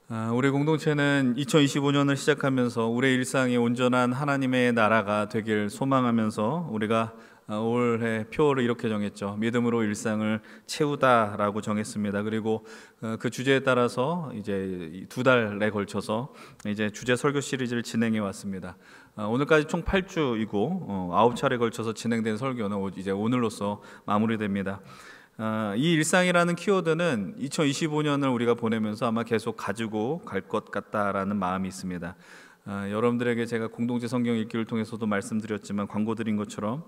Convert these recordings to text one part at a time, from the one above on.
우리 공동체는 2025년을 시작하면서 우리의 일상이 온전한 하나님의 나라가 되길 소망하면서 우리가 올해 표어를 이렇게 정했죠. 믿음으로 일상을 채우다라고 정했습니다. 그리고 그 주제에 따라서 이제 2달에 걸쳐서 이제 주제 설교 시리즈를 진행해 왔습니다. 오늘까지 총 8주이고 9차례에 걸쳐서 진행된 설교는 이제 오늘로서 마무리됩니다. 이 일상이라는 키워드는 2025년을 우리가 보내면서 아마 계속 가지고 갈 것 같다라는 마음이 있습니다. 여러분들에게 제가 공동체 성경 읽기를 통해서도 말씀드렸지만 광고 드린 것처럼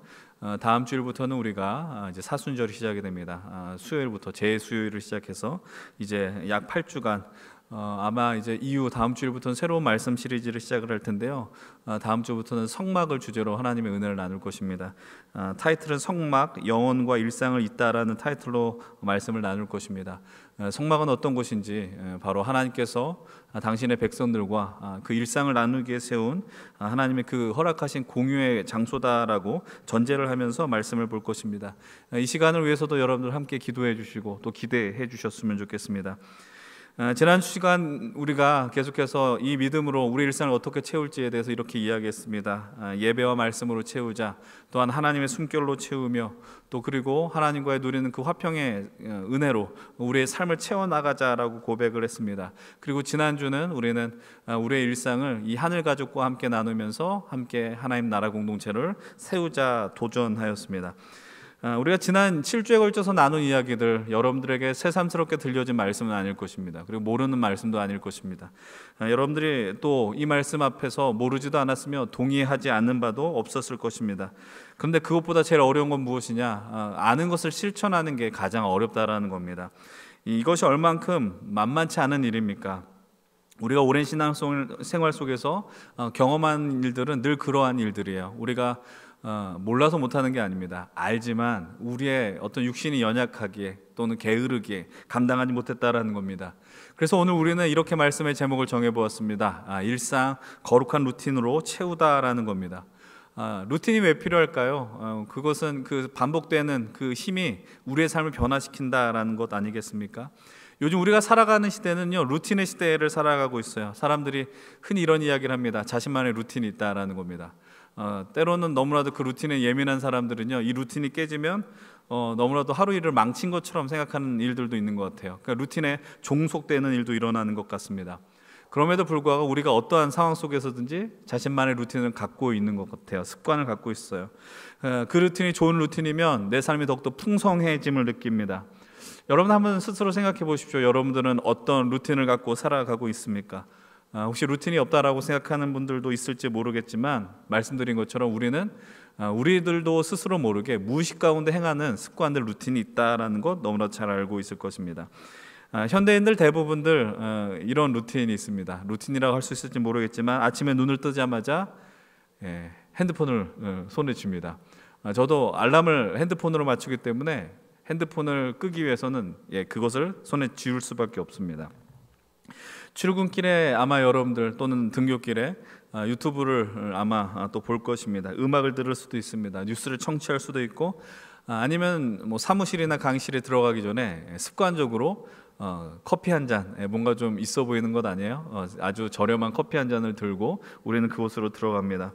다음 주일부터는 우리가 이제 사순절이 시작이 됩니다. 수요일부터 제수요일을 시작해서 이제 약 8주간 아마 이제 이후 다음 주일부터는 새로운 말씀 시리즈를 시작을 할 텐데요. 다음 주부터는 성막을 주제로 하나님의 은혜를 나눌 것입니다. 타이틀은 성막, 영혼과 일상을 잇다라는 타이틀로 말씀을 나눌 것입니다. 성막은 어떤 곳인지 바로 하나님께서 당신의 백성들과 그 일상을 나누기 위해 세운 하나님의 그 허락하신 공유의 장소다라고 전제를 하면서 말씀을 볼 것입니다. 이 시간을 위해서도 여러분들 함께 기도해 주시고 또 기대해 주셨으면 좋겠습니다. 지난 시간 우리가 계속해서 이 믿음으로 우리 일상을 어떻게 채울지에 대해서 이렇게 이야기했습니다. 예배와 말씀으로 채우자, 또한 하나님의 숨결로 채우며 또 그리고 하나님과의 누리는 그 화평의 은혜로 우리의 삶을 채워나가자라고 고백을 했습니다. 그리고 지난주는 우리는 우리의 일상을 이 하늘 가족과 함께 나누면서 함께 하나님 나라 공동체를 세우자 도전하였습니다. 우리가 지난 7주에 걸쳐서 나눈 이야기들 여러분들에게 새삼스럽게 들려진 말씀은 아닐 것입니다. 그리고 모르는 말씀도 아닐 것입니다. 여러분들이 또 이 말씀 앞에서 모르지도 않았으며 동의하지 않는 바도 없었을 것입니다. 그런데 그것보다 제일 어려운 건 무엇이냐? 아는 것을 실천하는 게 가장 어렵다라는 겁니다. 이것이 얼만큼 만만치 않은 일입니까? 우리가 오랜 신앙생활 속에서 경험한 일들은 늘 그러한 일들이에요. 우리가 몰라서 못하는 게 아닙니다. 알지만 우리의 어떤 육신이 연약하기에 또는 게으르기에 감당하지 못했다라는 겁니다. 그래서 오늘 우리는 이렇게 말씀의 제목을 정해보았습니다. 일상 거룩한 루틴으로 채우다라는 겁니다. 루틴이 왜 필요할까요? 그것은 그 반복되는 그 힘이 우리의 삶을 변화시킨다라는 것 아니겠습니까? 요즘 우리가 살아가는 시대는요, 루틴의 시대를 살아가고 있어요. 사람들이 흔히 이런 이야기를 합니다. 자신만의 루틴이 있다라는 겁니다. 때로는 너무나도 그 루틴에 예민한 사람들은요, 이 루틴이 깨지면 너무나도 하루 일을 망친 것처럼 생각하는 일들도 있는 것 같아요. 그러니까 루틴에 종속되는 일도 일어나는 것 같습니다. 그럼에도 불구하고 우리가 어떠한 상황 속에서든지 자신만의 루틴을 갖고 있는 것 같아요. 습관을 갖고 있어요. 그 루틴이 좋은 루틴이면 내 삶이 더욱더 풍성해짐을 느낍니다. 여러분 한번 스스로 생각해 보십시오. 여러분들은 어떤 루틴을 갖고 살아가고 있습니까? 혹시 루틴이 없다라고 생각하는 분들도 있을지 모르겠지만 말씀드린 것처럼 우리는 우리들도 스스로 모르게 무의식 가운데 행하는 습관들, 루틴이 있다라는 것 너무나 잘 알고 있을 것입니다. 현대인들 대부분들 이런 루틴이 있습니다. 루틴이라고 할 수 있을지 모르겠지만 아침에 눈을 뜨자마자 핸드폰을 손에 쥡니다. 저도 알람을 핸드폰으로 맞추기 때문에 핸드폰을 끄기 위해서는 그것을 손에 쥐울 수밖에 없습니다. 출근길에 아마 여러분들 또는 등굣길에 유튜브를 아마 또 볼 것입니다. 음악을 들을 수도 있습니다. 뉴스를 청취할 수도 있고 아니면 뭐 사무실이나 강의실에 들어가기 전에 습관적으로 커피 한 잔, 뭔가 좀 있어 보이는 것 아니에요? 아주 저렴한 커피 한 잔을 들고 우리는 그곳으로 들어갑니다.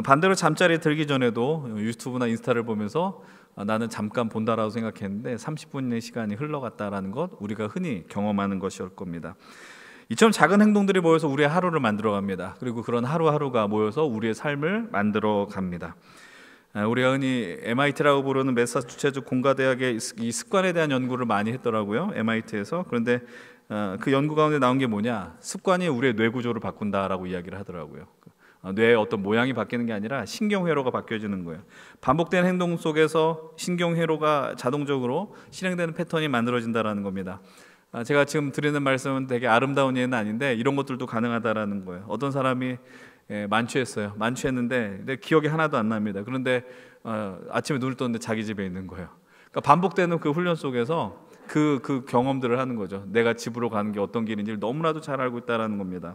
반대로 잠자리에 들기 전에도 유튜브나 인스타를 보면서 나는 잠깐 본다라고 생각했는데 30분의 시간이 흘러갔다라는 것 우리가 흔히 경험하는 것일 겁니다. 이처럼 작은 행동들이 모여서 우리의 하루를 만들어갑니다. 그리고 그런 하루하루가 모여서 우리의 삶을 만들어갑니다. 우리가 흔히 MIT라고 부르는 매사추세츠 공과대학의 이 습관에 대한 연구를 많이 했더라고요. MIT에서. 그런데 그 연구 가운데 나온 게 뭐냐? 습관이 우리의 뇌 구조를 바꾼다라고 이야기를 하더라고요. 뇌의 어떤 모양이 바뀌는 게 아니라 신경회로가 바뀌어지는 거예요. 반복된 행동 속에서 신경회로가 자동적으로 실행되는 패턴이 만들어진다는 겁니다. 제가 지금 드리는 말씀은 되게 아름다운 예는 아닌데 이런 것들도 가능하다라는 거예요. 어떤 사람이 만취했어요. 만취했는데 근데 기억이 하나도 안 납니다. 그런데 아침에 눈을 떴는데 자기 집에 있는 거예요. 그러니까 반복되는 그 훈련 속에서 그 경험들을 하는 거죠. 내가 집으로 가는 게 어떤 길인지를 너무나도 잘 알고 있다라는 겁니다.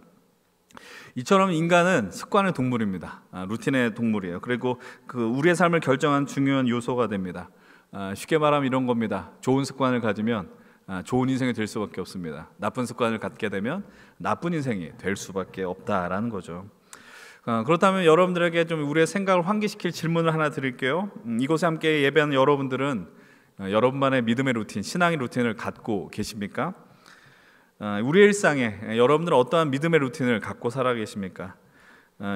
이처럼 인간은 습관의 동물입니다. 루틴의 동물이에요. 그리고 그 우리의 삶을 결정하는 중요한 요소가 됩니다. 쉽게 말하면 이런 겁니다. 좋은 습관을 가지면 좋은 인생이 될 수밖에 없습니다. 나쁜 습관을 갖게 되면 나쁜 인생이 될 수밖에 없다라는 거죠. 그렇다면 여러분들에게 좀 우리의 생각을 환기시킬 질문을 하나 드릴게요. 이곳에 함께 예배하는 여러분들은 여러분만의 믿음의 루틴, 신앙의 루틴을 갖고 계십니까? 우리의 일상에 여러분들은 어떠한 믿음의 루틴을 갖고 살아 계십니까?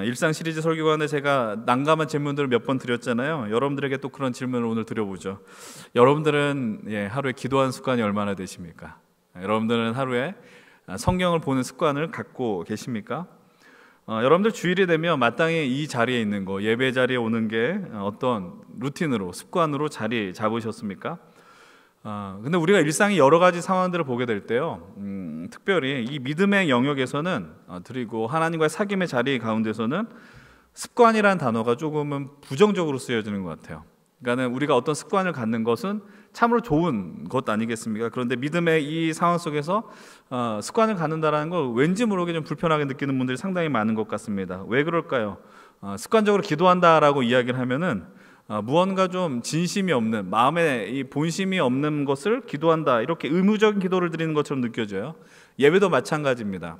일상 시리즈 설교 가운데 제가 난감한 질문들을 몇 번 드렸잖아요. 여러분들에게 또 그런 질문을 오늘 드려보죠. 여러분들은 하루에 기도하는 습관이 얼마나 되십니까? 여러분들은 하루에 성경을 보는 습관을 갖고 계십니까? 여러분들 주일이 되면 마땅히 이 자리에 있는 거, 예배 자리에 오는 게 어떤 루틴으로, 습관으로 자리 잡으셨습니까? 근데 우리가 일상의 여러 가지 상황들을 보게 될 때요, 특별히 이 믿음의 영역에서는 그리고 하나님과의 사귐의 자리 가운데서는 습관이라는 단어가 조금은 부정적으로 쓰여지는 것 같아요. 그러니까 우리가 어떤 습관을 갖는 것은 참으로 좋은 것 아니겠습니까? 그런데 믿음의 이 상황 속에서 습관을 갖는다는 걸 왠지 모르게 좀 불편하게 느끼는 분들이 상당히 많은 것 같습니다. 왜 그럴까요? 습관적으로 기도한다라고 이야기를 하면은 무언가 좀 진심이 없는, 마음에 이 본심이 없는 것을 기도한다, 이렇게 의무적인 기도를 드리는 것처럼 느껴져요. 예배도 마찬가지입니다.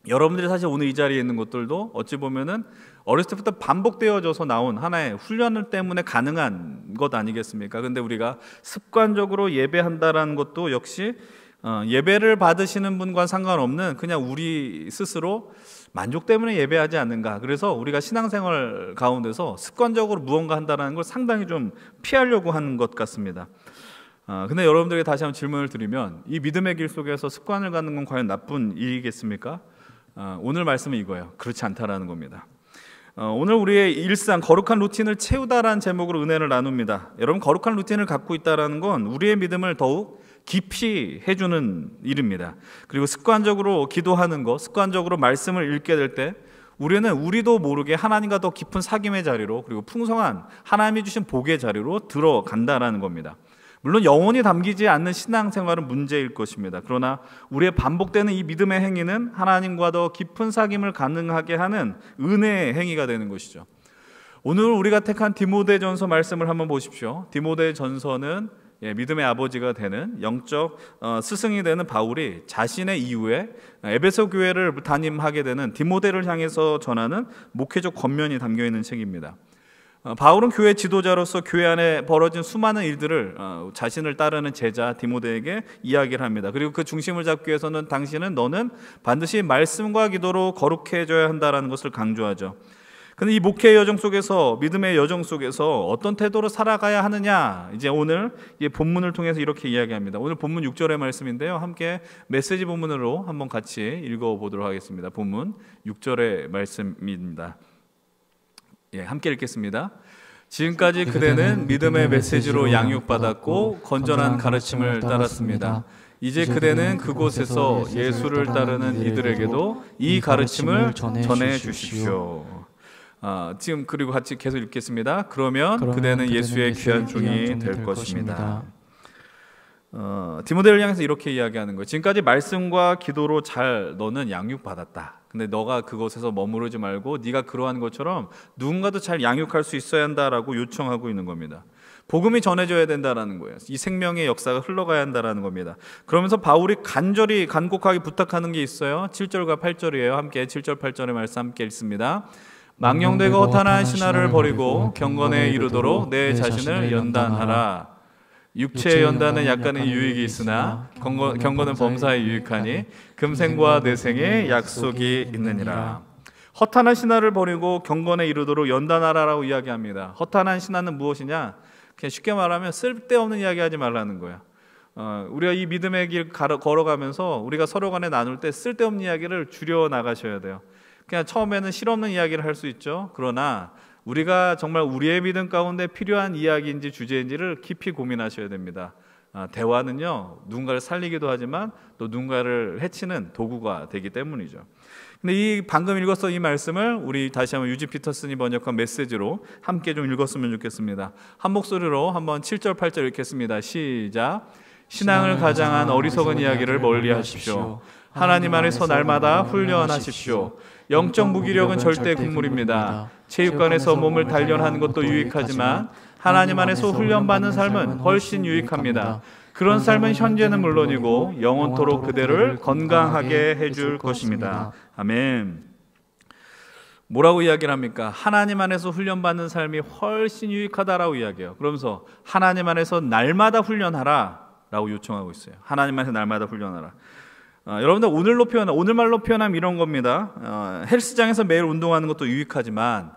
여러분들이 사실 오늘 이 자리에 있는 것들도 어찌 보면은 어렸을 때부터 반복되어져서 나온 하나의 훈련 때문에 가능한 것 아니겠습니까? 근데 우리가 습관적으로 예배한다라는 것도 역시 예배를 받으시는 분과 상관없는 그냥 우리 스스로 만족 때문에 예배하지 않는가. 그래서 우리가 신앙생활 가운데서 습관적으로 무언가 한다는 걸 상당히 좀 피하려고 하는 것 같습니다. 근데 여러분들에게 다시 한번 질문을 드리면, 이 믿음의 길 속에서 습관을 갖는 건 과연 나쁜 일이겠습니까? 오늘 말씀은 이거예요. 그렇지 않다라는 겁니다. 오늘 우리의 일상, 거룩한 루틴을 채우다라는 제목으로 은혜를 나눕니다. 여러분, 거룩한 루틴을 갖고 있다는 건 우리의 믿음을 더욱 깊이 해주는 일입니다. 그리고 습관적으로 기도하는 것, 습관적으로 말씀을 읽게 될 때 우리도 모르게 하나님과 더 깊은 사귐의 자리로, 그리고 풍성한 하나님이 주신 복의 자리로 들어간다라는 겁니다. 물론 영혼이 담기지 않는 신앙생활은 문제일 것입니다. 그러나 우리의 반복되는 이 믿음의 행위는 하나님과 더 깊은 사귐을 가능하게 하는 은혜의 행위가 되는 것이죠. 오늘 우리가 택한 디모데전서 말씀을 한번 보십시오. 디모데전서는 믿음의 아버지가 되는 영적 스승이 되는 바울이 자신의 이후에 에베소 교회를 담임하게 되는 디모데를 향해서 전하는 목회적 권면이 담겨 있는 책입니다. 바울은 교회 지도자로서 교회 안에 벌어진 수많은 일들을 자신을 따르는 제자 디모데에게 이야기를 합니다. 그리고 그 중심을 잡기 위해서는 너는 반드시 말씀과 기도로 거룩해져야 한다는 것을 강조하죠. 근데 이 목회의 여정 속에서, 믿음의 여정 속에서 어떤 태도로 살아가야 하느냐, 이제 오늘 이 본문을 통해서 이렇게 이야기합니다. 오늘 본문 6절의 말씀인데요, 함께 메시지 본문으로 한번 같이 읽어보도록 하겠습니다. 본문 6절의 말씀입니다. 함께 읽겠습니다. 지금까지 그대는 믿음의 메시지로 양육받았고 건전한 가르침을 따랐습니다. 이제 그대는 그곳에서 예수를 따르는 이들에게도 이 가르침을 전해 주십시오. 지금 그리고 같이 계속 읽겠습니다. 그러면 그대는 예수의 귀한 종이 될 것입니다. 디모데를 향해서 이렇게 이야기하는 거예요. 지금까지 말씀과 기도로 너는 양육받았다. 근데 너가 그곳에서 머무르지 말고 네가 그러한 것처럼 누군가도 잘 양육할 수 있어야 한다라고 요청하고 있는 겁니다. 복음이 전해져야 된다라는 거예요. 이 생명의 역사가 흘러가야 한다라는 겁니다. 그러면서 바울이 간곡하게 부탁하는 게 있어요. 7절과 8절이에요. 함께 7절 8절의 말씀 함께 읽습니다. 망령되고 허탄한 신화를 버리고 경건에 이르도록 내 자신을 연단하라. 육체의 연단은 약간의 유익이 있으나 경건은 범사에 유익하니 금생과 내생에 약속이 있느니라. 허탄한 신화를 버리고 경건에 이르도록 연단하라라고 이야기합니다. 허탄한 신화는 무엇이냐? 그냥 쉽게 말하면 쓸데없는 이야기하지 말라는 거야. 우리가 이 믿음의 길 걸어가면서 우리가 서로 간에 나눌 때 쓸데없는 이야기를 줄여 나가셔야 돼요. 그냥 처음에는 실없는 이야기를 할 수 있죠. 그러나 우리가 정말 우리의 믿음 가운데 필요한 이야기인지 주제인지를 깊이 고민하셔야 됩니다. 대화는요, 누군가를 살리기도 하지만 또 누군가를 해치는 도구가 되기 때문이죠. 근데 이 방금 읽었던 이 말씀을 우리 다시 한번 유지 피터슨이 번역한 메시지로 함께 좀 읽었으면 좋겠습니다. 한 목소리로 한번 7절 8절 읽겠습니다. 시작. 신앙을 가장한 어리석은 이야기를 멀리하십시오. 하나님 안에서 날마다 훈련하십시오. 영적 무기력은 절대 국물입니다. 체육관에서 몸을 단련하는 것도 유익하지만 하나님 안에서 훈련받는 삶은 훨씬 유익합니다. 그런 삶은 현재는 물론이고 영원토록 그대를 건강하게 해줄 것입니다. 아멘. 뭐라고 이야기를 합니까? 하나님 안에서 훈련받는 삶이 훨씬 유익하다라고 이야기해요. 그러면서 하나님 안에서 날마다 훈련하라 라고 요청하고 있어요. 하나님 안에서 날마다 훈련하라. 여러분들 오늘말로 표현하면 이런 겁니다. 헬스장에서 매일 운동하는 것도 유익하지만,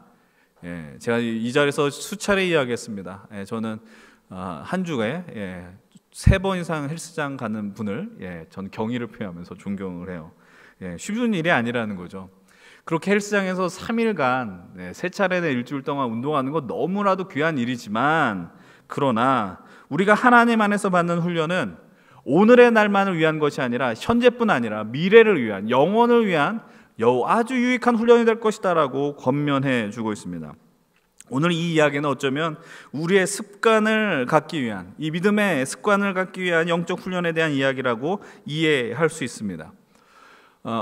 제가 이 자리에서 수차례 이야기했습니다. 저는 한 주에 3번 이상 헬스장 가는 분을 저는 경의를 표하면서 존경을 해요. 쉬운 일이 아니라는 거죠. 그렇게 헬스장에서 3일간 3차례나 일주일 동안 운동하는 건 너무나도 귀한 일이지만, 그러나 우리가 하나님 안에서 받는 훈련은 오늘의 날만을 위한 것이 아니라 현재뿐 아니라 미래를 위한, 영원을 위한 아주 유익한 훈련이 될 것이다 라고 권면해 주고 있습니다. 오늘 이 이야기는 어쩌면 우리의 습관을 갖기 위한, 이 믿음의 습관을 갖기 위한 영적 훈련에 대한 이야기라고 이해할 수 있습니다.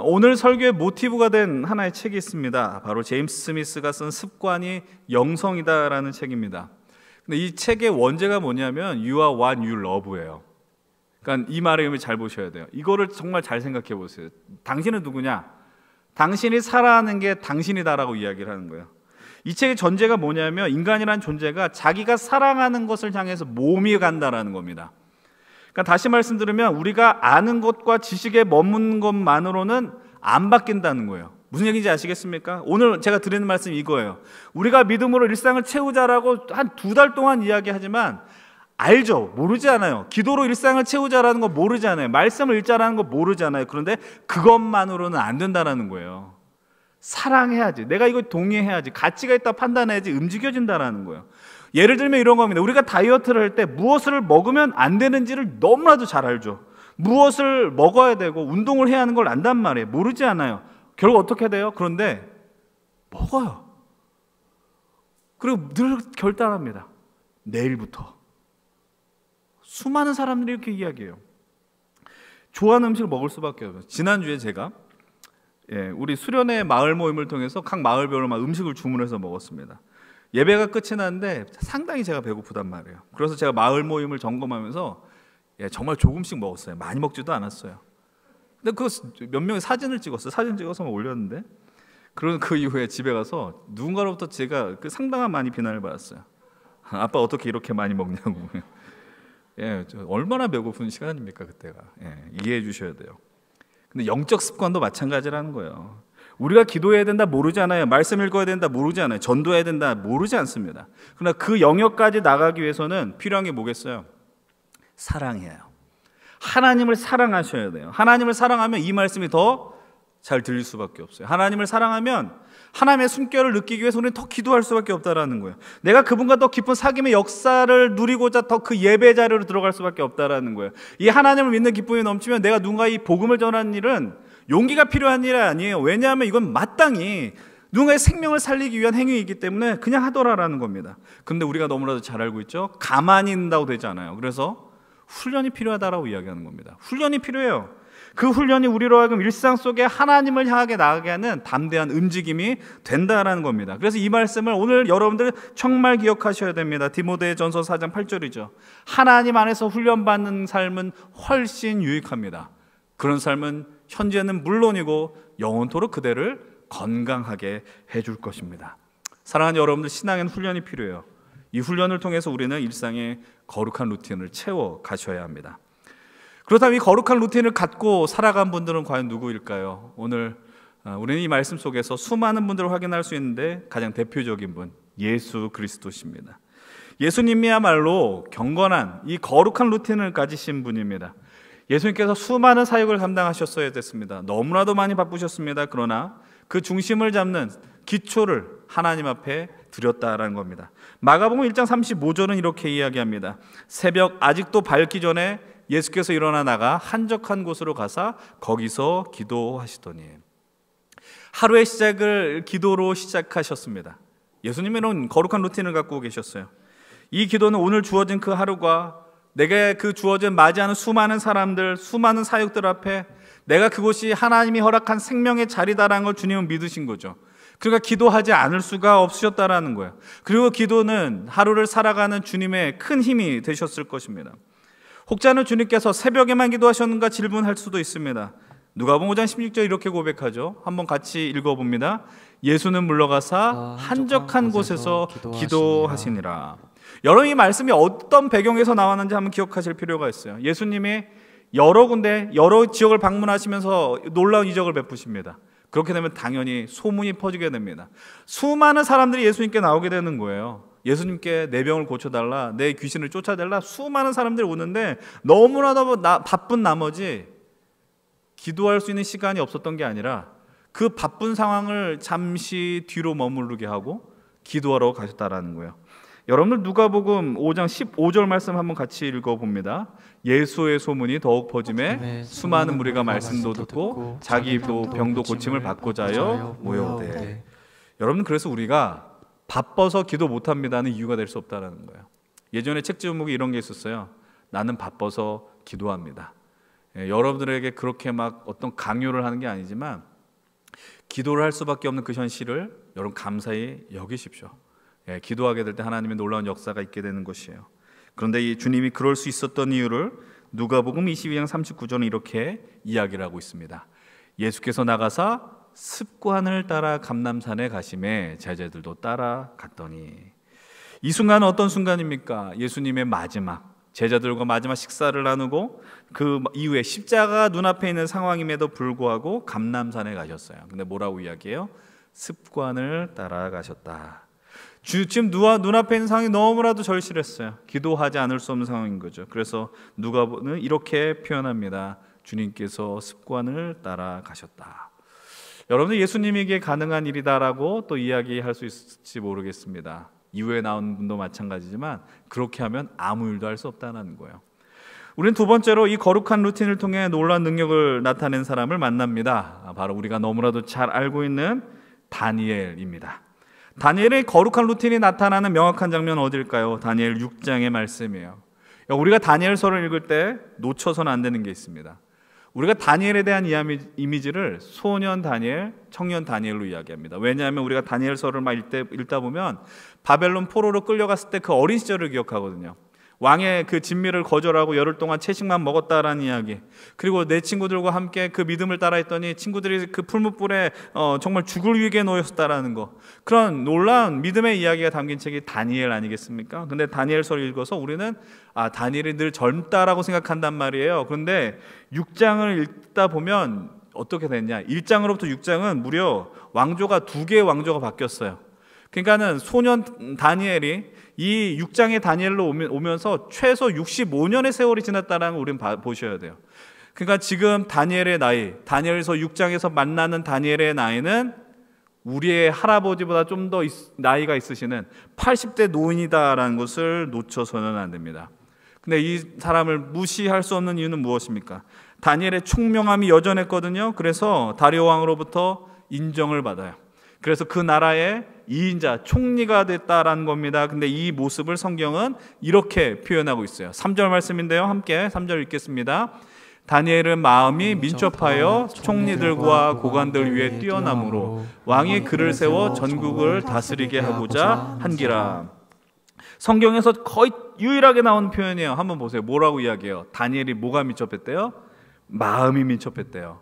오늘 설교의 모티브가 된 하나의 책이 있습니다. 바로 제임스 스미스가 쓴 습관이 영성이다라는 책입니다. 근데 이 책의 원제가 뭐냐면 You are what you love예요. 그러니까 이 말의 의미 잘 보셔야 돼요. 이거를 정말 잘 생각해 보세요. 당신은 누구냐? 당신이 살아가는 게 당신이다라고 이야기를 하는 거예요. 이 책의 전제가 뭐냐면 인간이란 존재가 자기가 사랑하는 것을 향해서 몸이 간다라는 겁니다. 그러니까 다시 말씀드리면 우리가 아는 것과 지식에 머무는 것만으로는 안 바뀐다는 거예요. 무슨 얘기인지 아시겠습니까? 오늘 제가 드리는 말씀이 이거예요. 우리가 믿음으로 일상을 채우자라고 한 2달 동안 이야기하지만 알죠? 모르지 않아요. 기도로 일상을 채우자라는 거 모르지 않아요. 말씀을 읽자라는 거 모르지 않아요. 그런데 그것만으로는 안 된다는 거예요. 사랑해야지. 내가 이거 동의해야지. 가치가 있다 판단해야지 움직여진다는 거예요. 예를 들면 이런 겁니다. 우리가 다이어트를 할 때 무엇을 먹으면 안 되는지를 너무나도 잘 알죠. 무엇을 먹어야 되고 운동을 해야 하는 걸 안단 말이에요. 모르지 않아요. 결국 어떻게 돼요? 그런데 먹어요. 그리고 늘 결단합니다. 내일부터. 수많은 사람들이 이렇게 이야기해요. 좋아하는 음식을 먹을 수밖에 없어요. 지난주에 제가 우리 수련회 마을 모임을 통해서 각 마을별로 막 음식을 주문해서 먹었습니다. 예배가 끝이 났는데 상당히 제가 배고프단 말이에요. 그래서 제가 마을 모임을 점검하면서 정말 조금씩 먹었어요. 많이 먹지도 않았어요. 근데 그 몇 명이 사진을 찍었어요. 사진 찍어서 올렸는데 그 이후에 집에 가서 누군가로부터 제가 상당한 많이 비난을 받았어요. 아빠 어떻게 이렇게 많이 먹냐고. 얼마나 배고픈 시간입니까 그때가. 이해해 주셔야 돼요. 근데 영적 습관도 마찬가지라는 거예요. 우리가 기도해야 된다 모르지 않아요. 말씀 읽어야 된다 모르지 않아요. 전도해야 된다 모르지 않습니다. 그러나 그 영역까지 나가기 위해서는 필요한 게 뭐겠어요? 사랑해요. 하나님을 사랑하셔야 돼요. 하나님을 사랑하면 이 말씀이 더 잘 들릴 수밖에 없어요. 하나님을 사랑하면 하나님의 숨결을 느끼기 위해서 우리는 더 기도할 수밖에 없다라는 거예요. 내가 그분과 더 깊은 사귐의 역사를 누리고자 더 그 예배 자리로 들어갈 수밖에 없다라는 거예요. 이 하나님을 믿는 기쁨이 넘치면 내가 누군가 이 복음을 전하는 일은 용기가 필요한 일이 아니에요. 왜냐하면 이건 마땅히 누군가의 생명을 살리기 위한 행위이기 때문에 그냥 하더라라는 겁니다. 근데 우리가 너무나도 잘 알고 있죠. 가만히 있는다고 되지 않아요. 그래서 훈련이 필요하다라고 이야기하는 겁니다. 훈련이 필요해요. 그 훈련이 우리로 하여금 일상 속에 하나님을 향하게 나가게 하는 담대한 움직임이 된다라는 겁니다. 그래서 이 말씀을 오늘 여러분들 정말 기억하셔야 됩니다. 디모데전서 4장 8절이죠. 하나님 안에서 훈련받는 삶은 훨씬 유익합니다. 그런 삶은 현재는 물론이고 영원토록 그대를 건강하게 해줄 것입니다. 사랑하는 여러분들, 신앙에는 훈련이 필요해요. 이 훈련을 통해서 우리는 일상의 거룩한 루틴을 채워 가셔야 합니다. 그렇다면 이 거룩한 루틴을 갖고 살아간 분들은 과연 누구일까요? 오늘 우리는 이 말씀 속에서 수많은 분들을 확인할 수 있는데 가장 대표적인 분, 예수 그리스도십니다. 예수님이야말로 경건한 이 거룩한 루틴을 가지신 분입니다. 예수님께서 수많은 사역을 감당하셨어야 됐습니다. 너무나도 많이 바쁘셨습니다. 그러나 그 중심을 잡는 기초를 하나님 앞에 드렸다라는 겁니다. 마가복음 1장 35절은 이렇게 이야기합니다. 새벽 아직도 밝기 전에 예수께서 일어나 나가 한적한 곳으로 가사 거기서 기도하시더니, 하루의 시작을 기도로 시작하셨습니다. 예수님은 거룩한 루틴을 갖고 계셨어요. 이 기도는 오늘 주어진 그 하루가 내게 그 주어진 맞이하는 수많은 사람들, 수많은 사역들 앞에 내가 그곳이 하나님이 허락한 생명의 자리다라는 걸 주님은 믿으신 거죠. 그러니까 기도하지 않을 수가 없으셨다라는 거예요. 그리고 기도는 하루를 살아가는 주님의 큰 힘이 되셨을 것입니다. 혹자는 주님께서 새벽에만 기도하셨는가 질문할 수도 있습니다. 누가복음 5장 16절 이렇게 고백하죠. 한번 같이 읽어봅니다. 예수는 물러가사 한적한 곳에서 기도하시니라. 여러분, 이 말씀이 어떤 배경에서 나왔는지 한번 기억하실 필요가 있어요. 예수님이 여러 군데 여러 지역을 방문하시면서 놀라운 이적을 베푸십니다. 그렇게 되면 당연히 소문이 퍼지게 됩니다. 수많은 사람들이 예수님께 나오게 되는 거예요. 예수님께 내 병을 고쳐달라, 내 귀신을 쫓아달라, 수많은 사람들이 오는데 너무나도 바쁜 나머지 기도할 수 있는 시간이 없었던 게 아니라 그 바쁜 상황을 잠시 뒤로 머무르게 하고 기도하러 가셨다라는 거예요. 여러분들 누가복음 5장 15절 말씀 한번 같이 읽어봅니다. 예수의 소문이 더욱 퍼짐에 수많은 무리가 말씀도 듣고 자기도 병도 고침을 받고자 하여 모여오되. 여러분, 그래서 우리가 바빠서 기도 못합니다는 이유가 될 수 없다는 거예요. 예전에 책 제목이 이런 게 있었어요. 나는 바빠서 기도합니다. 여러분들에게 그렇게 막 어떤 강요를 하는 게 아니지만 기도를 할 수밖에 없는 그 현실을 여러분 감사히 여기십시오. 기도하게 될 때 하나님의 놀라운 역사가 있게 되는 것이에요. 그런데 이 주님이 그럴 수 있었던 이유를 누가복음 22장 39절은 이렇게 이야기를 하고 있습니다. 예수께서 나가사 습관을 따라 감람산에 가심에 제자들도 따라갔더니. 이 순간은 어떤 순간입니까? 예수님의 마지막, 제자들과 마지막 식사를 나누고 그 이후에 십자가가 눈앞에 있는 상황임에도 불구하고 감람산에 가셨어요. 근데 뭐라고 이야기해요? 습관을 따라가셨다. 지금 눈앞에 있는 상황이 너무나도 절실했어요. 기도하지 않을 수 없는 상황인 거죠. 그래서 누가는 이렇게 표현합니다. 주님께서 습관을 따라가셨다. 여러분들, 예수님에게 가능한 일이다라고 또 이야기할 수 있을지 모르겠습니다. 이후에 나온 분도 마찬가지지만 그렇게 하면 아무 일도 할 수 없다는 거예요. 우리는 두 번째로 이 거룩한 루틴을 통해 놀라운 능력을 나타낸 사람을 만납니다. 바로 우리가 너무나도 잘 알고 있는 다니엘입니다. 다니엘의 거룩한 루틴이 나타나는 명확한 장면은 어딜까요? 다니엘 6장의 말씀이에요. 우리가 다니엘서를 읽을 때 놓쳐서는 안 되는 게 있습니다. 우리가 다니엘에 대한 이미지를 소년 다니엘, 청년 다니엘로 이야기합니다. 왜냐하면 우리가 다니엘서를 막 읽다 보면 바벨론 포로로 끌려갔을 때 그 어린 시절을 기억하거든요. 왕의 그 진미를 거절하고 열흘 동안 채식만 먹었다라는 이야기, 그리고 내 친구들과 함께 그 믿음을 따라했더니 친구들이 그 풀무불에 정말 죽을 위기에 놓였다라는 거, 그런 놀라운 믿음의 이야기가 담긴 책이 다니엘 아니겠습니까? 근데 다니엘서를 읽어서 우리는 다니엘이 늘 젊다라고 생각한단 말이에요. 그런데 6장을 읽다 보면 어떻게 됐냐, 1장으로부터 6장은 무려 왕조가 2개의 왕조가 바뀌었어요. 그러니까는 소년 다니엘이 이 6장의 다니엘로 오면서 최소 65년의 세월이 지났다는 걸 우리는 보셔야 돼요. 그러니까 지금 다니엘의 나이, 다니엘서 6장에서 만나는 다니엘의 나이는 우리의 할아버지보다 좀 더 나이가 있으시는 80대 노인이다라는 것을 놓쳐서는 안 됩니다. 근데 이 사람을 무시할 수 없는 이유는 무엇입니까? 다니엘의 총명함이 여전했거든요. 그래서 다리오 왕으로부터 인정을 받아요. 그래서 그 나라의 2인자 총리가 됐다라는 겁니다. 근데 이 모습을 성경은 이렇게 표현하고 있어요. 3절 말씀인데요, 함께 3절 읽겠습니다. 다니엘은 마음이 민첩하여 총리들과 고관들 위에 뛰어남으로 왕이 그를 세워 전국을 다스리게 하고자 한기라. 성경에서 거의 유일하게 나오는 표현이에요. 한번 보세요. 뭐라고 이야기해요? 다니엘이 뭐가 민첩했대요? 마음이 민첩했대요.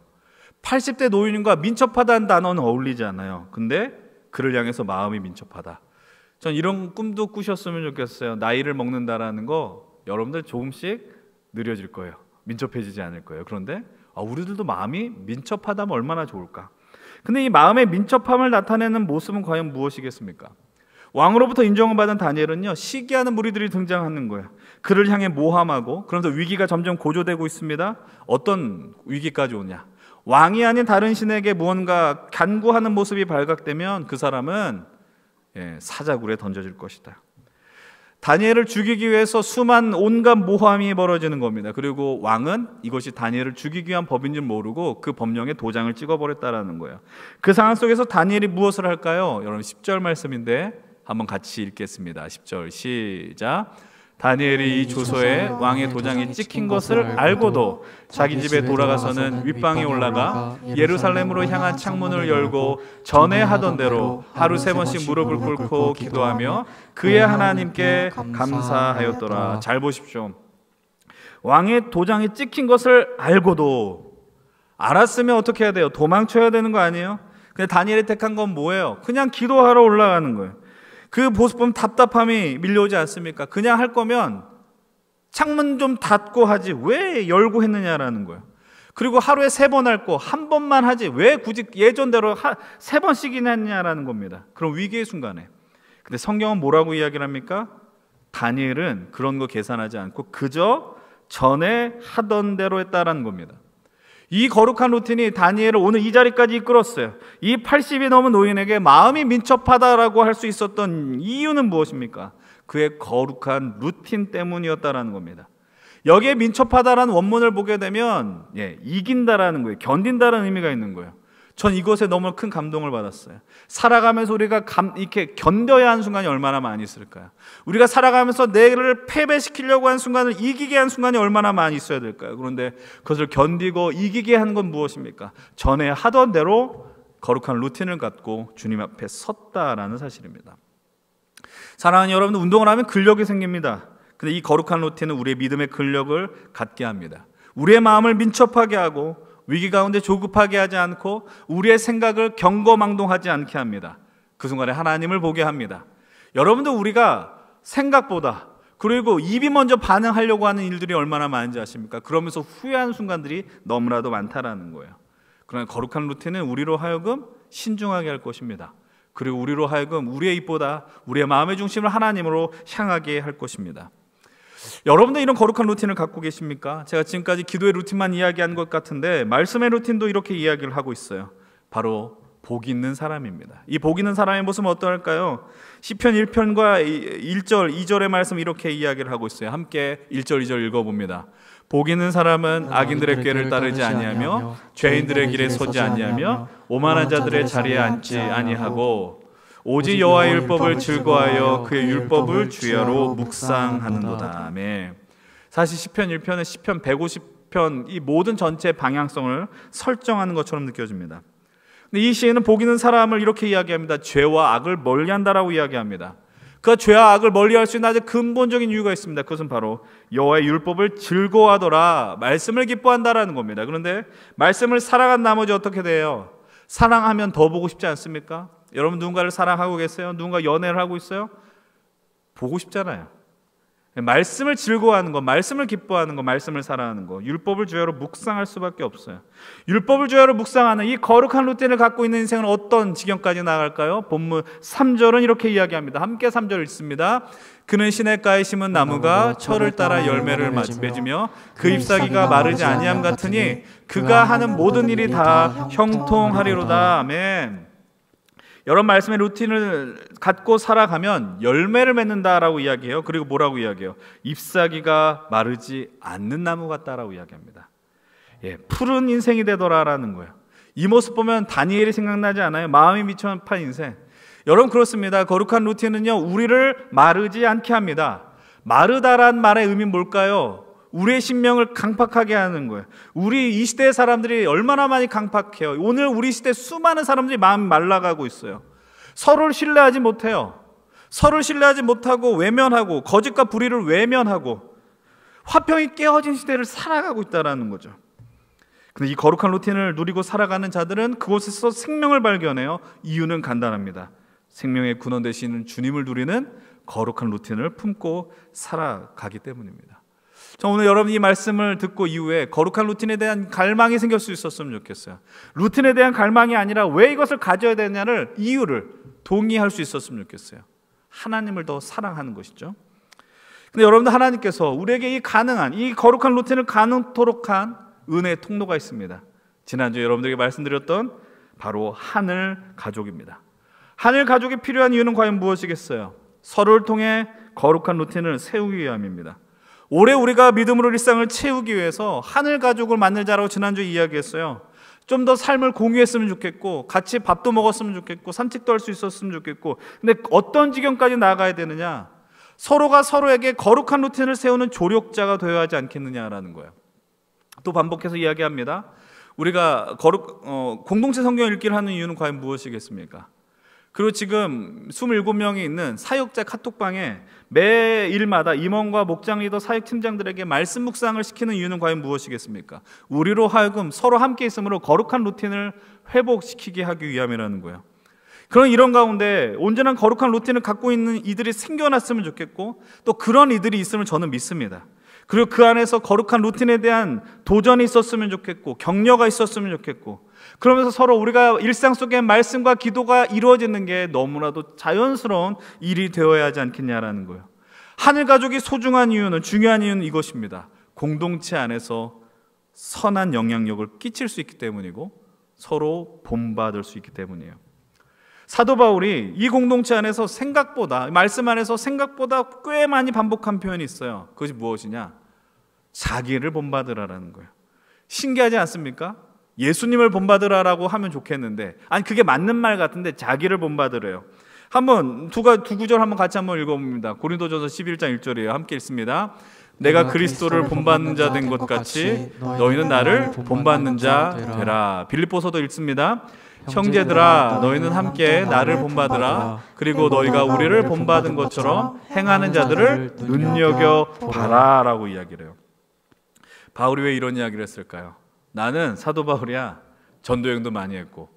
80대 노인과 민첩하다는 단어는 어울리지 않아요. 근데 그를 향해서 마음이 민첩하다. 전 이런 꿈도 꾸셨으면 좋겠어요. 나이를 먹는다라는 거 여러분들 조금씩 느려질 거예요. 민첩해지지 않을 거예요. 그런데 우리들도 마음이 민첩하다면 얼마나 좋을까. 근데 이 마음의 민첩함을 나타내는 모습은 과연 무엇이겠습니까? 왕으로부터 인정을 받은 다니엘은요, 시기하는 무리들이 등장하는 거예요. 그를 향해 모함하고, 그러면서 위기가 점점 고조되고 있습니다. 어떤 위기까지 오냐, 왕이 아닌 다른 신에게 무언가 간구하는 모습이 발각되면 그 사람은 사자굴에 던져질 것이다. 다니엘을 죽이기 위해서 수많은 온갖 모함이 벌어지는 겁니다. 그리고 왕은 이것이 다니엘을 죽이기 위한 법인 줄 모르고 그 법령에 도장을 찍어버렸다는 거예요. 그 상황 속에서 다니엘이 무엇을 할까요? 여러분 10절 말씀인데 한번 같이 읽겠습니다. 10절 시작. 다니엘이 이 조서에 왕의 도장이 찍힌 것을 알고도 자기 집에 돌아가서는 윗방에 올라가 예루살렘으로 향한 창문을 열고 전에 하던 대로 하루 3번씩 무릎을 꿇고 기도하며 그의 하나님께 감사하였더라. 잘 보십시오. 왕의 도장이 찍힌 것을 알고도, 알았으면 어떻게 해야 돼요? 도망쳐야 되는 거 아니에요? 근데 다니엘이 택한 건 뭐예요? 그냥 기도하러 올라가는 거예요. 그 모습 보면 답답함이 밀려오지 않습니까? 그냥 할 거면 창문 좀 닫고 하지 왜 열고 했느냐라는 거예요. 그리고 하루에 3번 할 거 한 번만 하지 왜 굳이 예전대로 3번씩이나 했냐라는 겁니다. 그럼 위기의 순간에. 근데 성경은 뭐라고 이야기를 합니까? 다니엘은 그런 거 계산하지 않고 그저 전에 하던 대로 했다라는 겁니다. 이 거룩한 루틴이 다니엘을 오늘 이 자리까지 이끌었어요. 이 80이 넘은 노인에게 마음이 민첩하다라고 할 수 있었던 이유는 무엇입니까? 그의 거룩한 루틴 때문이었다라는 겁니다. 여기에 민첩하다라는 원문을 보게 되면 이긴다라는 거예요. 견딘다라는 의미가 있는 거예요. 전 이것에 너무 큰 감동을 받았어요. 살아가면서 우리가 이렇게 견뎌야 하는 순간이 얼마나 많이 있을까요? 우리가 살아가면서 내를 패배시키려고 하는 순간을 이기게 하는 순간이 얼마나 많이 있어야 될까요? 그런데 그것을 견디고 이기게 하는 건 무엇입니까? 전에 하던 대로 거룩한 루틴을 갖고 주님 앞에 섰다라는 사실입니다. 사랑하는 여러분들, 운동을 하면 근력이 생깁니다. 근데 이 거룩한 루틴은 우리의 믿음의 근력을 갖게 합니다. 우리의 마음을 민첩하게 하고 위기 가운데 조급하게 하지 않고 우리의 생각을 경거망동하지 않게 합니다. 그 순간에 하나님을 보게 합니다. 여러분도 우리가 생각보다 그리고 입이 먼저 반응하려고 하는 일들이 얼마나 많은지 아십니까? 그러면서 후회하는 순간들이 너무나도 많다라는 거예요. 그러나 거룩한 루틴은 우리로 하여금 신중하게 할 것입니다. 그리고 우리로 하여금 우리의 입보다 우리의 마음의 중심을 하나님으로 향하게 할 것입니다. 여러분도 이런 거룩한 루틴을 갖고 계십니까? 제가 지금까지 기도의 루틴만 이야기한 것 같은데 말씀의 루틴도 이렇게 이야기를 하고 있어요. 바로 복 있는 사람입니다. 이 복 있는 사람의 모습은 어떠할까요? 시편 1편과 1절, 2절의 말씀 이렇게 이야기를 하고 있어요. 함께 1절, 2절 읽어봅니다. 복 있는 사람은 악인들의 꾀를 따르지 아니하며 죄인들의 길에 서지 아니하며 오만한 자들의 자리에 앉지 아니하고 오직 여호와의 율법을 즐거워하여 그의 율법을 주야로 묵상하는도다. 아멘. 사실 시편 1편은 시편 150편 이 모든 전체 방향성을 설정하는 것처럼 느껴집니다. 근데 이 시에는 복 있는 사람을 이렇게 이야기합니다. 죄와 악을 멀리한다라고 이야기합니다. 그 죄와 악을 멀리할 수 있는 아주 근본적인 이유가 있습니다. 그것은 바로 여호와의 율법을 즐거워하더라, 말씀을 기뻐한다라는 겁니다. 그런데 말씀을 사랑한 나머지 어떻게 돼요? 사랑하면 더 보고 싶지 않습니까? 여러분 누군가를 사랑하고 계세요? 누군가 연애를 하고 있어요? 보고 싶잖아요. 말씀을 즐거워하는 것, 말씀을 기뻐하는 것, 말씀을 사랑하는 것, 율법을 주야로 묵상할 수밖에 없어요. 율법을 주야로 묵상하는 이 거룩한 루틴을 갖고 있는 인생은 어떤 지경까지 나아갈까요? 본문 3절은 이렇게 이야기합니다. 함께 3절 읽습니다. 그는 시냇가에 심은 나무가 철을 따라 열매를 맺으며 그 잎사귀가 마르지 아니함 같으니 그가 하는 모든 일이 다 형통하리로다. 아멘. 여러 말씀의 루틴을 갖고 살아가면 열매를 맺는다라고 이야기해요. 그리고 뭐라고 이야기해요? 잎사귀가 마르지 않는 나무 같다라고 이야기합니다. 푸른 인생이 되더라라는 거예요. 이 모습 보면 다니엘이 생각나지 않아요? 마음이 미천한 인생. 여러분 그렇습니다. 거룩한 루틴은요 우리를 마르지 않게 합니다. 마르다란 말의 의미는 뭘까요? 우리의 신명을 강팍하게 하는 거예요. 우리 이 시대의 사람들이 얼마나 많이 강팍해요. 오늘 우리 시대 수많은 사람들이 마음이 말라가고 있어요. 서로를 신뢰하지 못해요. 서로를 신뢰하지 못하고 외면하고 거짓과 불의를 외면하고 화평이 깨어진 시대를 살아가고 있다는 거죠. 근데 이 거룩한 루틴을 누리고 살아가는 자들은 그곳에서 생명을 발견해요. 이유는 간단합니다. 생명의 근원 되시는 주님을 누리는 거룩한 루틴을 품고 살아가기 때문입니다. 저 오늘 여러분 이 말씀을 듣고 이후에 거룩한 루틴에 대한 갈망이 생길 수 있었으면 좋겠어요. 루틴에 대한 갈망이 아니라 왜 이것을 가져야 되냐를 이유를 동의할 수 있었으면 좋겠어요. 하나님을 더 사랑하는 것이죠. 근데 여러분들 하나님께서 우리에게 이 가능한 이 거룩한 루틴을 가능토록 한 은혜의 통로가 있습니다. 지난주에 여러분들에게 말씀드렸던 바로 하늘 가족입니다. 하늘 가족이 필요한 이유는 과연 무엇이겠어요? 서로를 통해 거룩한 루틴을 세우기 위함입니다. 올해 우리가 믿음으로 일상을 채우기 위해서 하늘 가족을 만들자라고 지난주에 이야기했어요. 좀 더 삶을 공유했으면 좋겠고 같이 밥도 먹었으면 좋겠고 산책도 할 수 있었으면 좋겠고 근데 어떤 지경까지 나아가야 되느냐? 서로가 서로에게 거룩한 루틴을 세우는 조력자가 되어야 하지 않겠느냐라는 거예요. 또 반복해서 이야기합니다. 우리가 공동체 성경 읽기를 하는 이유는 과연 무엇이겠습니까? 그리고 지금 27명이 있는 사역자 카톡방에 매일마다 임원과 목장 리더 사역 팀장들에게 말씀 묵상을 시키는 이유는 과연 무엇이겠습니까? 우리로 하여금 서로 함께 있음으로 거룩한 루틴을 회복시키게 하기 위함이라는 거예요. 그런 이런 가운데 온전한 거룩한 루틴을 갖고 있는 이들이 생겨났으면 좋겠고, 또 그런 이들이 있으면 저는 믿습니다. 그리고 그 안에서 거룩한 루틴에 대한 도전이 있었으면 좋겠고, 격려가 있었으면 좋겠고, 그러면서 서로 우리가 일상 속에 말씀과 기도가 이루어지는 게 너무나도 자연스러운 일이 되어야 하지 않겠냐라는 거예요. 하늘 가족이 소중한 이유는, 중요한 이유는 이것입니다. 공동체 안에서 선한 영향력을 끼칠 수 있기 때문이고, 서로 본받을 수 있기 때문이에요. 사도 바울이 이 공동체 안에서 생각보다, 말씀 안에서 생각보다 꽤 많이 반복한 표현이 있어요. 그것이 무엇이냐? 자기를 본받으라라는 거예요. 신기하지 않습니까? 예수님을 본받으라라고 하면 좋겠는데, 아니 그게 맞는 말 같은데 자기를 본받으래요. 한번 두 구절 한번 같이 한번 읽어봅니다. 고린도전서 11장 1절이에요. 함께 읽습니다. 내가 그리스도를 본받는 자 된 것 같이 너희는 나를 본받는 자 되라. 빌립보서도 읽습니다. 형제들아 너희는 함께 나를 본받으라. 그리고 너희가 우리를 본받은 것처럼 행하는 자들을 눈여겨봐라 라고 이야기를 해요. 바울이 왜 이런 이야기를 했을까요? 나는 사도 바울이야. 전도여행도 많이 했고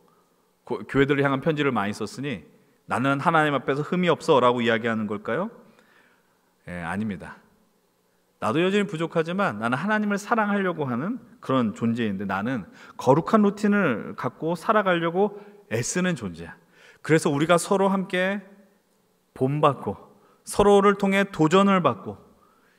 교회들을 향한 편지를 많이 썼으니 나는 하나님 앞에서 흠이 없어 라고 이야기하는 걸까요? 아닙니다. 나도 여전히 부족하지만 나는 하나님을 사랑하려고 하는 그런 존재인데, 나는 거룩한 루틴을 갖고 살아가려고 애쓰는 존재야. 그래서 우리가 서로 함께 본받고 서로를 통해 도전을 받고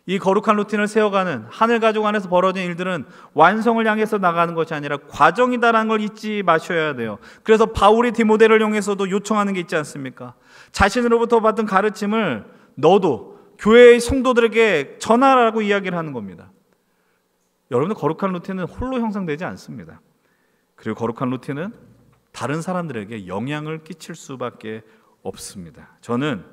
이 거룩한 루틴을 세워가는 하늘 가족 안에서 벌어진 일들은 완성을 향해서 나가는 것이 아니라 과정이다라는 걸 잊지 마셔야 돼요. 그래서 바울이 디모데를 향해서도 요청하는 게 있지 않습니까? 자신으로부터 받은 가르침을 너도 교회의 성도들에게 전하라고 이야기를 하는 겁니다. 여러분들, 거룩한 루틴은 홀로 형성되지 않습니다. 그리고 거룩한 루틴은 다른 사람들에게 영향을 끼칠 수밖에 없습니다. 저는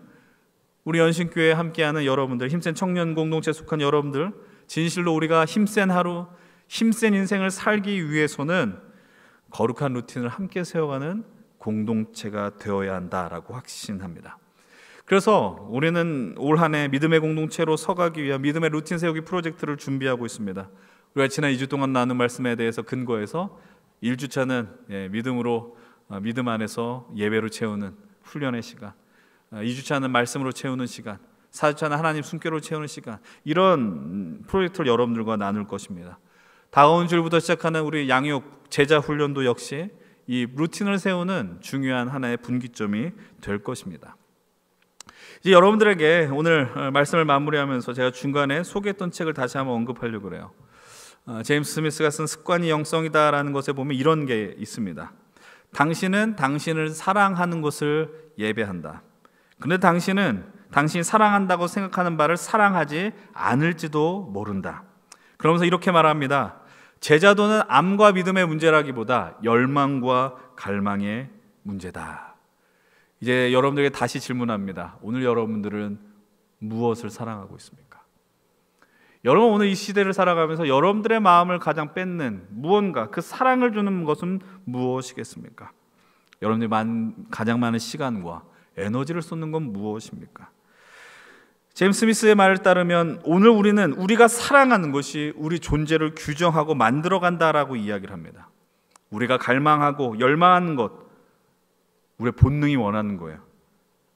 우리 연신교회에 함께하는 여러분들, 힘센 청년 공동체에 속한 여러분들, 진실로 우리가 힘센 하루, 힘센 인생을 살기 위해서는 거룩한 루틴을 함께 세워가는 공동체가 되어야 한다라고 확신합니다. 그래서 우리는 올 한 해 믿음의 공동체로 서가기 위한 믿음의 루틴 세우기 프로젝트를 준비하고 있습니다. 우리가 지난 2주 동안 나눈 말씀에 대해서 근거해서 1주차는 믿음으로, 믿음 안에서 예배로 채우는 훈련의 시간, 2주차는 말씀으로 채우는 시간, 4주차는 하나님 숨결로 채우는 시간, 이런 프로젝트를 여러분들과 나눌 것입니다. 다음 주부터 시작하는 우리 양육 제자 훈련도 역시 이 루틴을 세우는 중요한 하나의 분기점이 될 것입니다. 이제 여러분들에게 오늘 말씀을 마무리하면서 제가 중간에 소개했던 책을 다시 한번 언급하려고 그래요. 제임스 스미스가 쓴 습관이 영성이다라는 것에 보면 이런 게 있습니다. 당신은 당신을 사랑하는 것을 예배한다. 그런데 당신은 당신이 사랑한다고 생각하는 바를 사랑하지 않을지도 모른다. 그러면서 이렇게 말합니다. 제자도는 암과 믿음의 문제라기보다 열망과 갈망의 문제다. 이제 여러분들에게 다시 질문합니다. 오늘 여러분들은 무엇을 사랑하고 있습니까? 여러분, 오늘 이 시대를 살아가면서 여러분들의 마음을 가장 뺏는 무언가, 그 사랑을 주는 것은 무엇이겠습니까? 여러분들이 가장 많은 시간과 에너지를 쏟는 건 무엇입니까? 제임스 스미스의 말을 따르면 오늘 우리는 우리가 사랑하는 것이 우리 존재를 규정하고 만들어간다라고 이야기를 합니다. 우리가 갈망하고 열망하는 것, 우리의 본능이 원하는 거예요.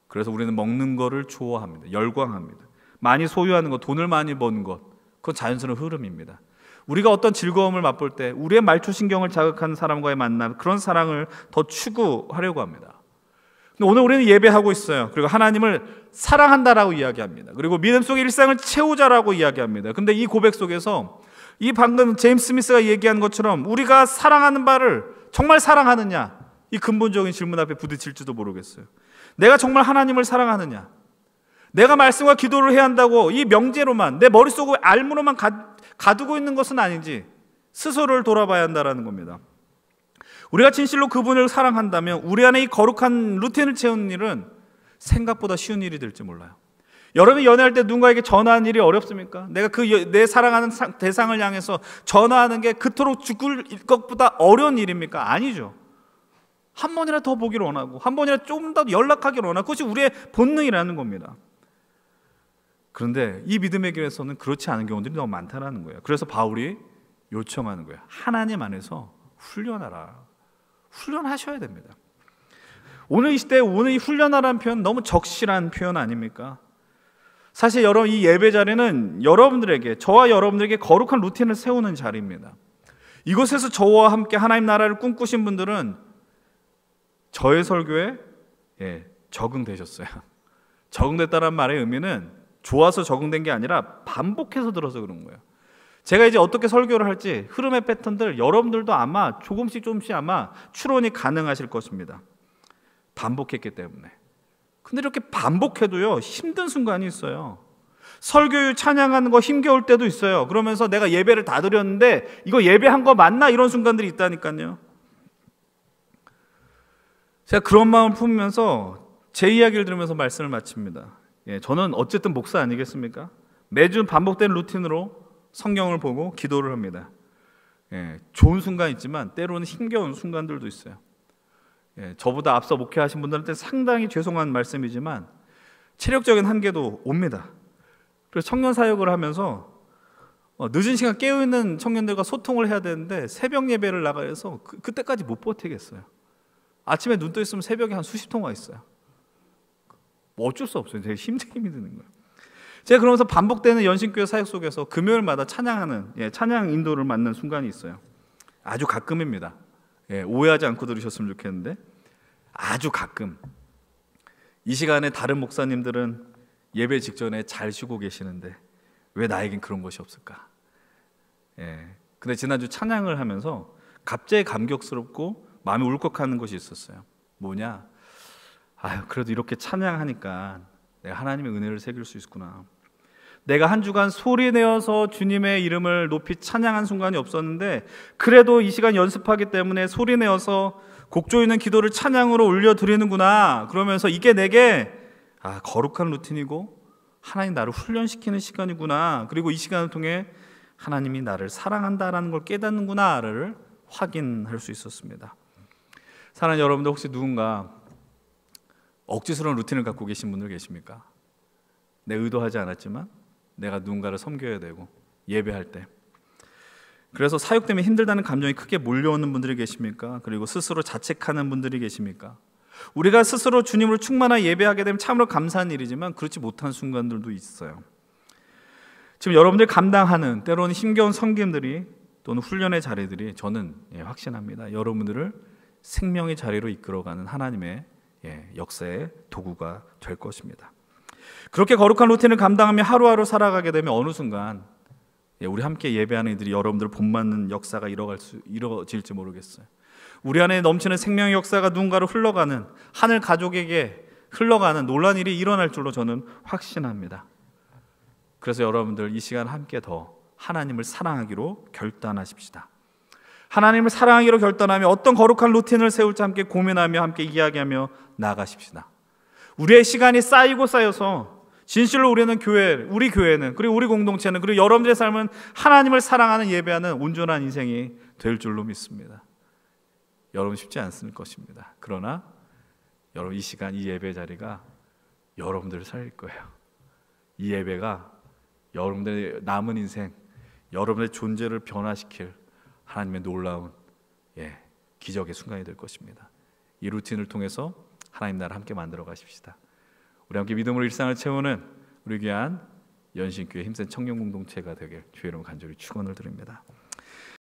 그래서 우리는 먹는 거를 좋아합니다. 열광합니다. 많이 소유하는 것, 돈을 많이 버는 것, 그건 자연스러운 흐름입니다. 우리가 어떤 즐거움을 맛볼 때 우리의 말초신경을 자극하는 사람과의 만남, 그런 사랑을 더 추구하려고 합니다. 근데 오늘 우리는 예배하고 있어요. 그리고 하나님을 사랑한다라고 이야기합니다. 그리고 믿음 속의 일상을 채우자라고 이야기합니다. 근데 이 고백 속에서 이 방금 제임스 스미스가 얘기한 것처럼 우리가 사랑하는 바를 정말 사랑하느냐, 이 근본적인 질문 앞에 부딪힐지도 모르겠어요. 내가 정말 하나님을 사랑하느냐, 내가 말씀과 기도를 해야 한다고 이 명제로만, 내 머릿속에 알무로만 가두고 있는 것은 아닌지 스스로를 돌아봐야 한다는 겁니다. 우리가 진실로 그분을 사랑한다면 우리 안에 이 거룩한 루틴을 채우는 일은 생각보다 쉬운 일이 될지 몰라요. 여러분이 연애할 때 누군가에게 전화하는 일이 어렵습니까? 내가 내 사랑하는 대상을 향해서 전화하는 게 그토록 죽을 것보다 어려운 일입니까? 아니죠. 한 번이라도 더 보기를 원하고 한 번이라도 좀 더 연락하기를 원하고 그것이 우리의 본능이라는 겁니다. 그런데 이 믿음의 길에서는 그렇지 않은 경우들이 너무 많다는 거예요. 그래서 바울이 요청하는 거예요. 하나님 안에서 훈련하라. 훈련하셔야 됩니다. 오늘 이 시대에 오늘 이 훈련하라는 표현 너무 적실한 표현 아닙니까? 사실 여러분 이 예배 자리는 여러분들에게 저와 여러분들에게 거룩한 루틴을 세우는 자리입니다. 이곳에서 저와 함께 하나님 나라를 꿈꾸신 분들은 저의 설교에 적응되셨어요. 적응됐다는 말의 의미는 좋아서 적응된 게 아니라 반복해서 들어서 그런 거예요. 제가 이제 어떻게 설교를 할지 흐름의 패턴들 여러분들도 아마 조금씩 아마 추론이 가능하실 것입니다. 반복했기 때문에. 근데 이렇게 반복해도요 힘든 순간이 있어요. 설교율 찬양하는 거 힘겨울 때도 있어요. 그러면서 내가 예배를 다 드렸는데 이거 예배한 거 맞나? 이런 순간들이 있다니까요. 제가 그런 마음을 품으면서 제 이야기를 들으면서 말씀을 마칩니다. 저는 어쨌든 목사 아니겠습니까? 매주 반복된 루틴으로 성경을 보고 기도를 합니다. 좋은 순간 있지만 때로는 힘겨운 순간들도 있어요. 저보다 앞서 목회하신 분들한테 상당히 죄송한 말씀이지만 체력적인 한계도 옵니다. 그래서 청년 사역을 하면서 늦은 시간 깨어있는 청년들과 소통을 해야 되는데 새벽 예배를 나가서 그때까지 못 버티겠어요. 아침에 눈 떠 있으면 새벽에 한 수십 통화 있어요. 뭐 어쩔 수 없어요. 되게 힘이 드는 거예요. 제가 그러면서 반복되는 연신교회 사역 속에서 금요일마다 찬양하는 찬양 인도를 맡는 순간이 있어요. 아주 가끔입니다. 오해하지 않고 들으셨으면 좋겠는데 아주 가끔. 이 시간에 다른 목사님들은 예배 직전에 잘 쉬고 계시는데 왜 나에겐 그런 것이 없을까? 근데 지난주 찬양을 하면서 갑자기 감격스럽고 마음이 울컥하는 것이 있었어요. 뭐냐? 그래도 이렇게 찬양하니까 내가 하나님의 은혜를 새길 수 있구나. 내가 한 주간 소리 내어서 주님의 이름을 높이 찬양한 순간이 없었는데 그래도 이 시간 연습하기 때문에 소리 내어서 곡 조이는 기도를 찬양으로 올려드리는구나. 그러면서 이게 내게 거룩한 루틴이고 하나님 나를 훈련시키는 시간이구나. 그리고 이 시간을 통해 하나님이 나를 사랑한다라는 걸 깨닫는구나를 확인할 수 있었습니다. 사랑하는 여러분들, 혹시 누군가 억지스러운 루틴을 갖고 계신 분들 계십니까? 내 의도하지 않았지만 내가 누군가를 섬겨야 되고 예배할 때 그래서 사역 때문에 힘들다는 감정이 크게 몰려오는 분들이 계십니까? 그리고 스스로 자책하는 분들이 계십니까? 우리가 스스로 주님을 충만하게 예배하게 되면 참으로 감사한 일이지만 그렇지 못한 순간들도 있어요. 지금 여러분들 감당하는 때로는 힘겨운 섬김들이 또는 훈련의 자리들이 저는 확신합니다. 여러분들을 생명의 자리로 이끌어가는 하나님의 역사의 도구가 될 것입니다. 그렇게 거룩한 루틴을 감당하며 하루하루 살아가게 되면 어느 순간 우리 함께 예배하는 이들이 여러분들 본받는 역사가 이루어질지 모르겠어요. 우리 안에 넘치는 생명의 역사가 누군가로 흘러가는 하늘 가족에게 흘러가는 놀라운 일이 일어날 줄로 저는 확신합니다. 그래서 여러분들 이 시간 함께 더 하나님을 사랑하기로 결단하십시다. 하나님을 사랑하기로 결단하며 어떤 거룩한 루틴을 세울지 함께 고민하며 함께 이야기하며 나아가십시다. 우리의 시간이 쌓여서 진실로 우리 교회는 그리고 우리 공동체는 그리고 여러분들의 삶은 하나님을 사랑하는 예배하는 온전한 인생이 될 줄로 믿습니다. 여러분 쉽지 않을 것입니다. 그러나 여러분 이 시간 이 예배 자리가 여러분들을 살릴 거예요. 이 예배가 여러분들의 남은 인생, 여러분의 존재를 변화시킬 하나님의 놀라운 기적의 순간이 될 것입니다. 이 루틴을 통해서 하나님 나라 함께 만들어 가십시다. 우리 함께 믿음으로 일상을 채우는 우리 귀한 연신교회 힘센 청년 공동체가 되길 주의 이름으로 간절히 축원을 드립니다.